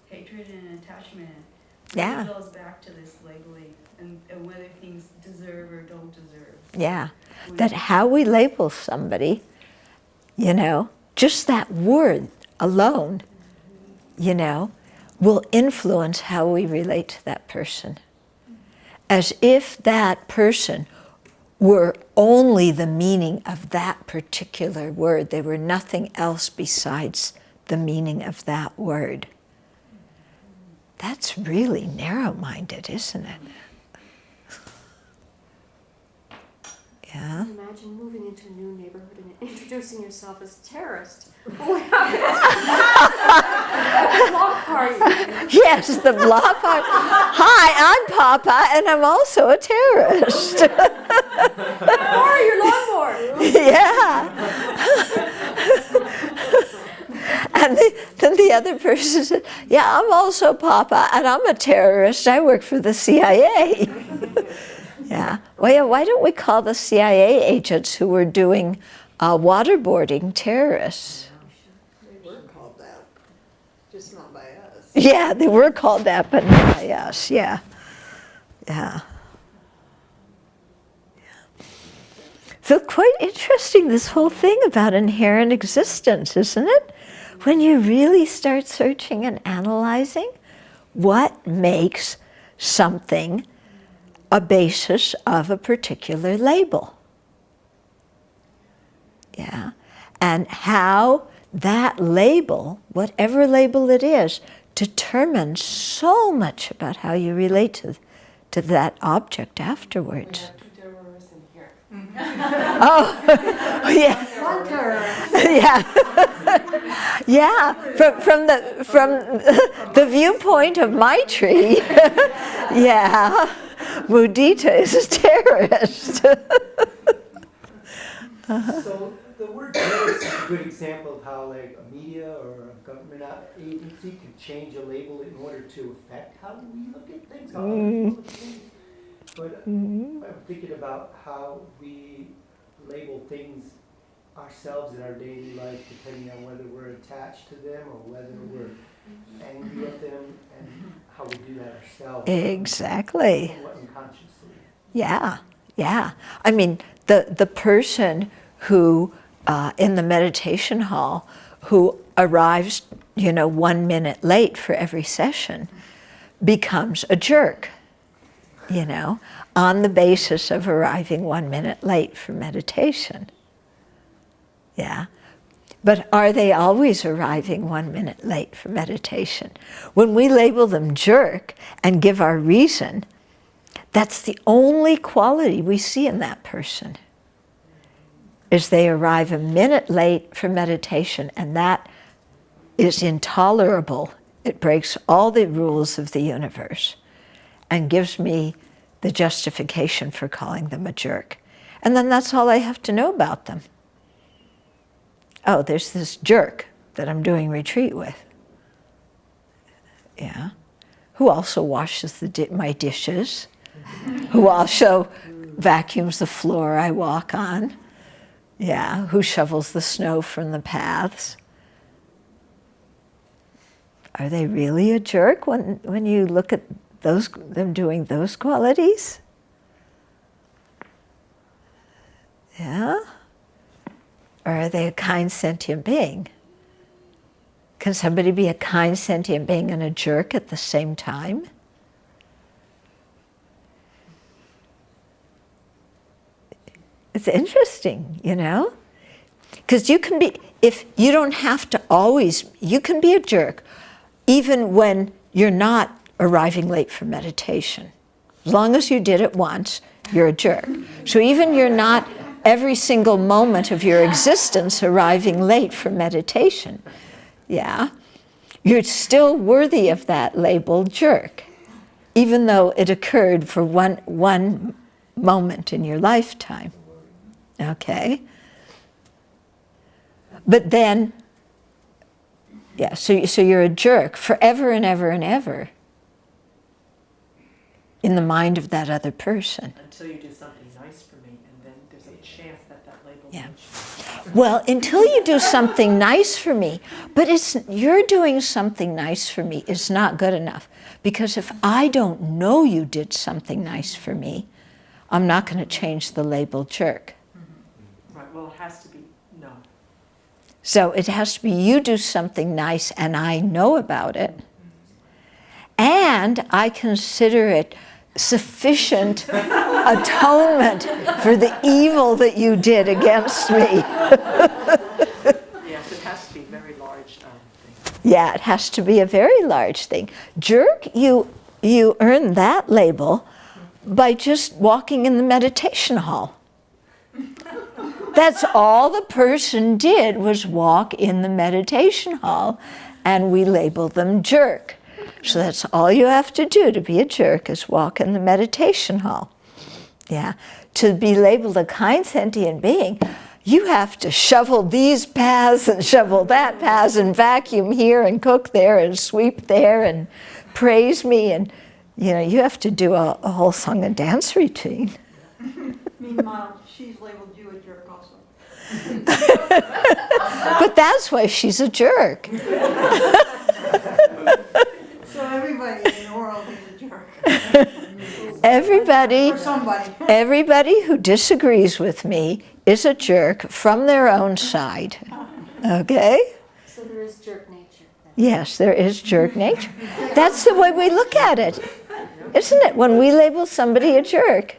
hatred and attachment. Yeah. It goes back to this labeling and whether things deserve or don't deserve. Yeah. That how we label somebody, you know, just that word alone, you know, will influence how we relate to that person. As if that person were only the meaning of that particular word. They were nothing else besides the meaning of that word. That's really narrow-minded, isn't it? Yeah. Imagine moving into a new neighborhood and introducing yourself as terrorist. What happened? Block party. Yes, the block party. Hi, I'm Papa, and I'm also a terrorist. Or your lawnmower. Yeah. And then the other person said, yeah, I'm also Papa, and I'm a terrorist. I work for the CIA. Yeah. Well, yeah, why don't we call the CIA agents who were doing waterboarding terrorists? They were called that, just not by us. Yeah, they were called that, but not by us. Yeah. Yeah. So quite interesting, this whole thing about inherent existence, isn't it? When you really start searching and analyzing what makes something a basis of a particular label. Yeah. And how that label, whatever label it is, determines so much about how you relate to that object afterwards. We have two terrorists in here. Oh, yeah. One terrorist. Yeah. Yeah, from the viewpoint of Maitri, yeah, Mudita is a terrorist. So the word terrorist is a good example of how like a media or a government agency can change a label in order to affect how we look at things, how other people look at things. But I'm thinking about how we label things ourselves in our daily life, depending on whether we're attached to them or whether we're angry at them, and how we do that ourselves. Exactly. Somewhat unconsciously. Yeah, yeah. I mean, the person who, in the meditation hall, who arrives, 1 minute late for every session, becomes a jerk, on the basis of arriving 1 minute late for meditation. Yeah. But are they always arriving 1 minute late for meditation? When we label them jerk and give our reason, that's the only quality we see in that person, is they arrive a minute late for meditation, and that is intolerable. It breaks all the rules of the universe and gives me the justification for calling them a jerk. And then that's all I have to know about them. Oh, there's this jerk that I'm doing retreat with. Yeah. Who also washes my dishes. Who also vacuums the floor I walk on. Yeah. Who shovels the snow from the paths. Are they really a jerk when you look at them doing those qualities? Yeah. Or are they a kind sentient being? Can somebody be a kind sentient being and a jerk at the same time? It's interesting, Because you can be, if you don't have to always, you can be a jerk even when you're not arriving late for meditation. As long as you did it once, you're a jerk. So even you're not every single moment of your existence arriving late for meditation, yeah, you're still worthy of that label jerk, even though it occurred for one moment in your lifetime. Okay? But then, yeah, so you're a jerk forever and ever and ever in the mind of that other person. Until you do something nice for me, and then there's some chance that that label Yeah. will change. Well, until you do something nice for me, but you're doing something nice for me is not good enough. Because if I don't know you did something nice for me, I'm not going to change the label jerk. Right, well, it has to be no. So it has to be you do something nice and I know about it. And I consider it sufficient atonement for the evil that you did against me. Yes, it has to be a very large thing. Yeah, it has to be a very large thing. Jerk, you earn that label by just walking in the meditation hall. That's all the person did was walk in the meditation hall, and we label them jerk. So that's all you have to do to be a jerk is walk in the meditation hall. Yeah, to be labeled a kind sentient being, you have to shovel these paths and shovel that path and vacuum here and cook there and sweep there and praise me, and you have to do a whole song and dance routine. Meanwhile, she's labeled you a jerk also. But that's why she's a jerk. So everybody in the world is a jerk. Everybody, Or somebody. everybody who disagrees with me is a jerk from their own side. Okay? So there is jerk nature. Yes, there is jerk nature. That's the way we look at it, isn't it? When we label somebody a jerk,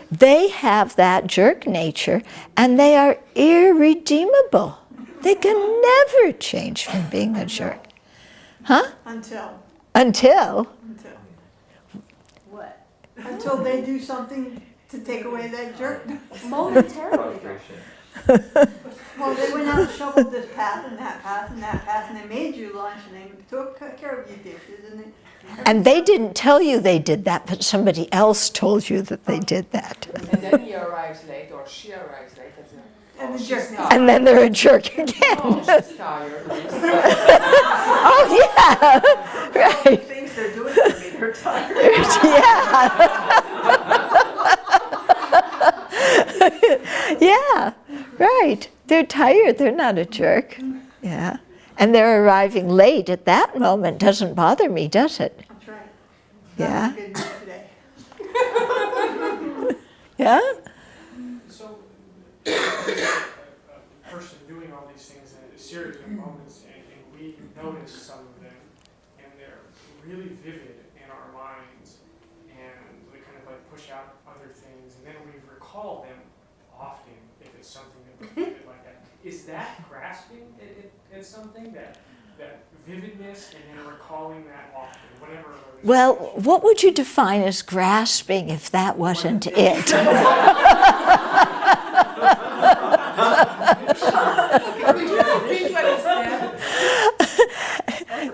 they have that jerk nature and they are irredeemable. They can never change from being a jerk. Huh? Until What? until they do something to take away that jerk. Momentarily. Well, they went out and shoveled this path and that path and that path, and they made you lunch, and they took care of your dishes, and And they didn't tell you they did that, but somebody else told you that they did that. And then he arrives late, or she arrives late. And the she's jerk. tired. And then they're a jerk again. Oh, she's tired. Oh, yeah, right. Things they're doing to me, they're tired. Yeah. Yeah, right. They're tired. They're not a jerk. Yeah. And they're arriving late at that moment doesn't bother me, does it? That's right. Yeah. That was a good news today. Yeah? So, a person doing all these things in a series of moments, and we notice some of them, and they're really vivid in our minds, and they kind of like push out other things, and then we recall them often if it's something that was vivid like that. Is that grasping at something, that vividness, and then recalling that often, whatever? Well, what would you define as grasping if that wasn't it? Repeat what he said. That's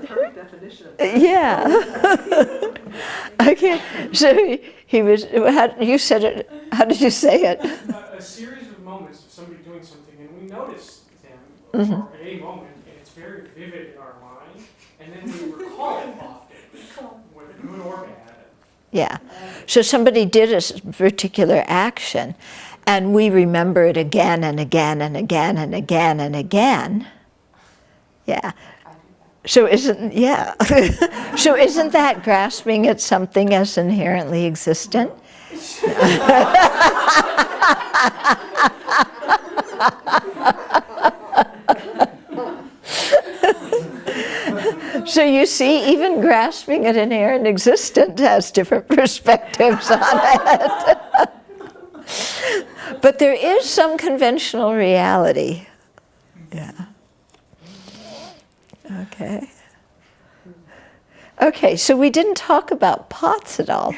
the perfect definition of that. Yeah. Okay. So he was. You said it. How did you say it? A series of moments of somebody doing something, and we notice them, or a moment, and it's very vivid in our mind, and then we recall it often, whether good or bad. Yeah. So somebody did a particular action, and we remember it again and again and again and again and again. Yeah. So isn't so isn't that grasping at something as inherently existent? So you see, even grasping at inherent existence has different perspectives on it. But there is some conventional reality. Yeah. Okay. Okay, so we didn't talk about pots at all.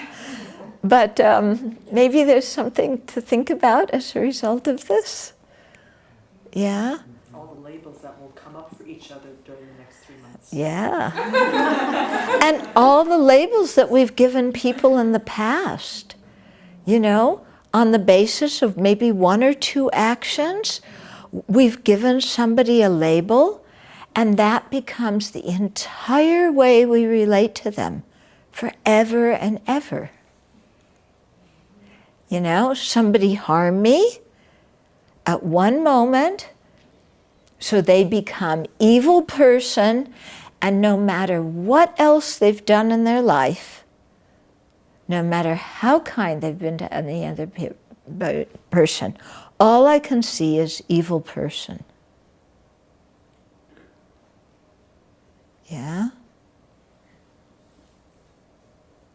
But maybe there's something to think about as a result of this. Yeah? All the labels that will come up for each other during the next 3 months. Yeah. And all the labels that we've given people in the past, on the basis of maybe 1 or 2 actions, we've given somebody a label, and that becomes the entire way we relate to them forever and ever. Somebody harmed me, at one moment, so they become evil person, and no matter what else they've done in their life, no matter how kind they've been to any other person, all I can see is evil person. Yeah?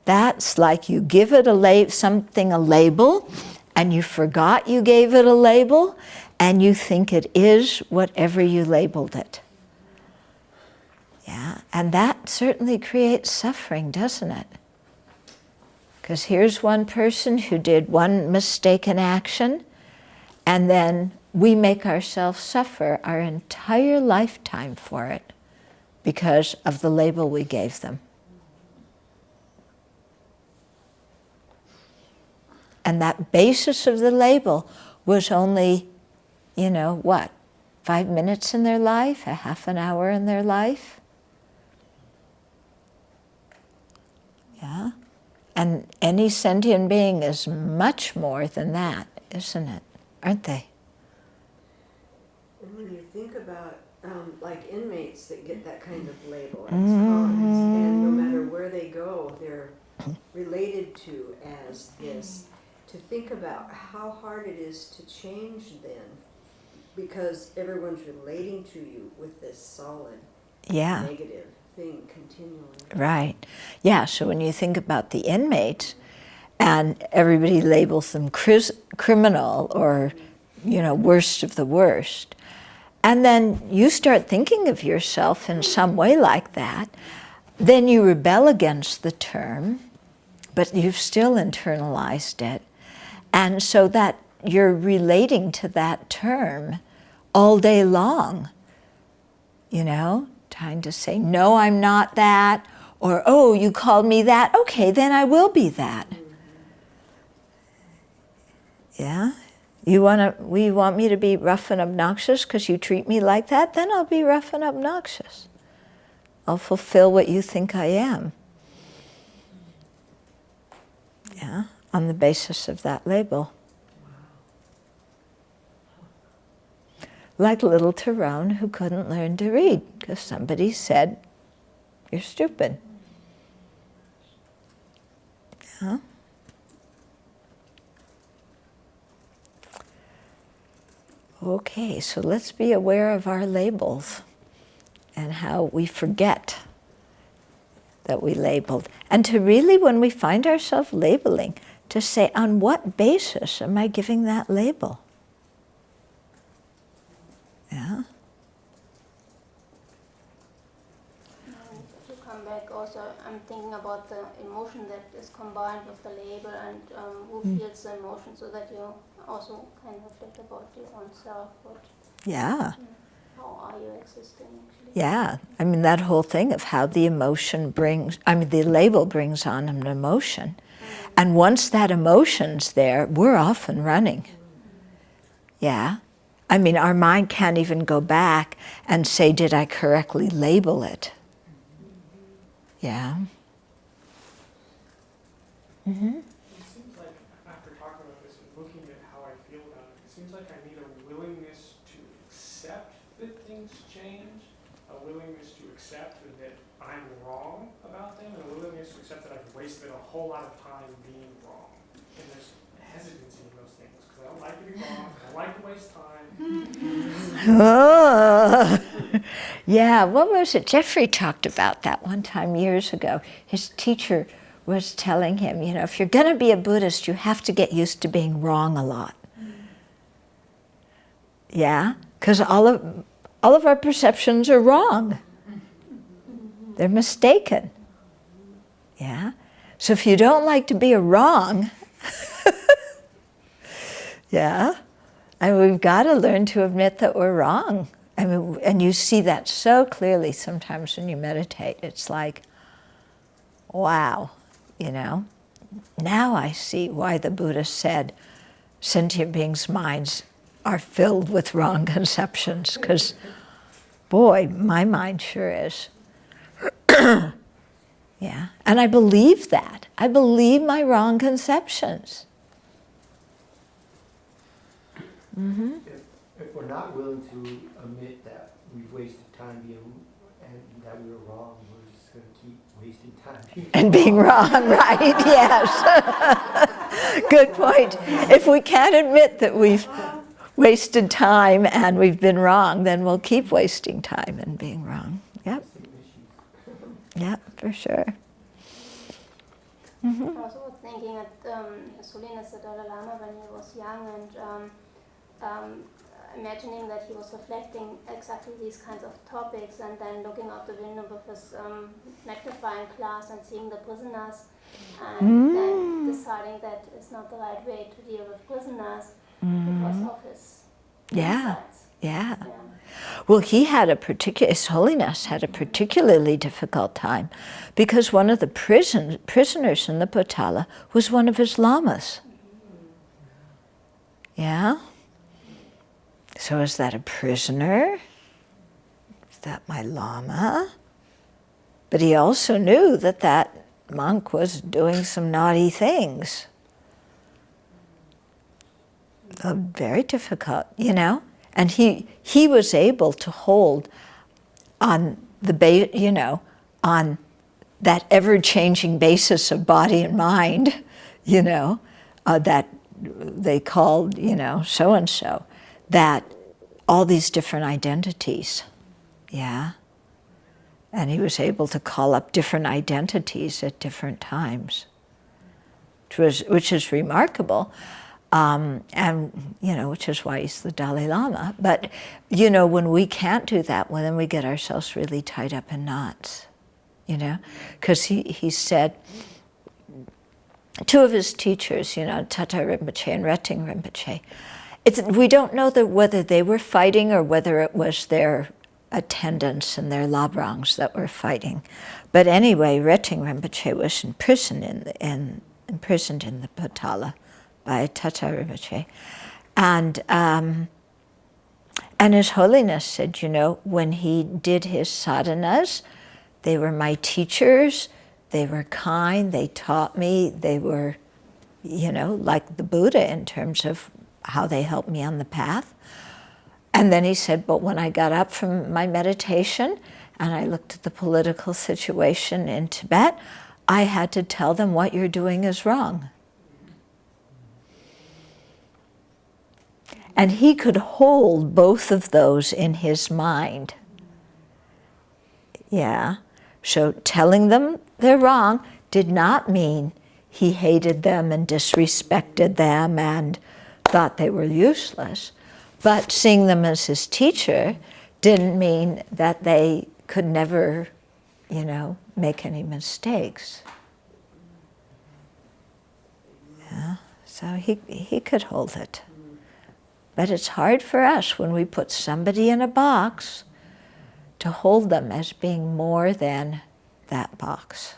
That's like you give it a label, and you forgot you gave it a label, and you think it is whatever you labeled it. Yeah, and that certainly creates suffering, doesn't it? Because here's one person who did one mistaken action, and then we make ourselves suffer our entire lifetime for it because of the label we gave them. And that basis of the label was only, 5 minutes in their life, a half an hour in their life. Yeah? And any sentient being is much more than that, isn't it? Aren't they? And when you think about like inmates that get that kind of label as cons, and no matter where they go, they're related to as this, to think about how hard it is to change then, because everyone's relating to you with this solid negative thing continually. Right. Yeah, so when you think about the inmates, and everybody labels them criminal or, worst of the worst, and then you start thinking of yourself in some way like that, then you rebel against the term, but you've still internalized it. And so that you're relating to that term all day long, trying to say, no, I'm not that, or, oh, you called me that, okay, then I will be that. Yeah? We want me to be rough and obnoxious because you treat me like that, then I'll be rough and obnoxious. I'll fulfill what you think I am. Yeah? On the basis of that label. Like little Tyrone who couldn't learn to read because somebody said, you're stupid. Yeah? Okay, so let's be aware of our labels and how we forget that we labeled. And to really, when we find ourselves labeling, to say, on what basis am I giving that label? Yeah? To come back also, I'm thinking about the emotion that is combined with the label and who feels the emotion, so that you also can reflect about your own self. How are you existing actually? Yeah, that whole thing of how the emotion the label brings on an emotion. And once that emotion's there, we're off and running. Yeah? Our mind can't even go back and say, did I correctly label it? Yeah? Mm-hmm. It seems like, after talking about this and looking at how I feel about it, it seems like I need a willingness to accept that things change, a willingness to accept that I'm wrong about them, and a willingness to accept that I've wasted a whole lot of time being wrong. And there's hesitancy in those things, because I don't like to be wrong, I don't like to waste time. Oh. Yeah, what was it? Jeffrey talked about that one time years ago. His teacher was telling him, if you're going to be a Buddhist, you have to get used to being wrong a lot. Yeah? Because all of our perceptions are wrong. They're mistaken. Yeah? So if you don't like to be a wrong, yeah? And we've got to learn to admit that we're wrong. And you see that so clearly sometimes when you meditate. It's like, wow, Now I see why the Buddha said sentient beings' minds are filled with wrong conceptions, because, boy, my mind sure is. Yeah, and I believe that. I believe my wrong conceptions. Mm-hmm. If we're not willing to admit that we've wasted time and that we were wrong, we're just going to keep wasting time And being wrong, right? Yes. Good point. If we can't admit that we've wasted time and we've been wrong, then we'll keep wasting time and being wrong. Yep. Yep, for sure. Mm-hmm. I was also thinking at His Holiness the Dalai Lama when he was young, and imagining that he was reflecting exactly these kinds of topics, and then looking out the window with his magnifying glass and seeing the prisoners, and then deciding that it's not the right way to deal with prisoners because of his insights. Yeah. Well, His Holiness had a particularly difficult time because one of the prisoners in the Potala was one of his lamas. Yeah? So is that a prisoner? Is that my lama? But he also knew that that monk was doing some naughty things. Very difficult, you know? And he was able to hold on the on that ever-changing basis of body and mind, that they called, so-and-so, that all these different identities, yeah? And he was able to call up different identities at different times, which is remarkable. Which is why he's the Dalai Lama. But, when we can't do that, well, then we get ourselves really tied up in knots, Because he said, two of his teachers, Tata Rinpoche and Reting Rinpoche, we don't know whether they were fighting or whether it was their attendants and their labrangs that were fighting. But anyway, Reting Rinpoche was imprisoned in the Potala by Tata Rinpoche. And His Holiness said, when he did his sadhanas, they were my teachers, they were kind, they taught me, they were, like the Buddha in terms of how they helped me on the path. And then he said, but when I got up from my meditation and I looked at the political situation in Tibet, I had to tell them what you're doing is wrong. And he could hold both of those in his mind. Yeah. So telling them they're wrong did not mean he hated them and disrespected them and thought they were useless. But seeing them as his teacher didn't mean that they could never, make any mistakes. Yeah. So he could hold it. But it's hard for us when we put somebody in a box to hold them as being more than that box.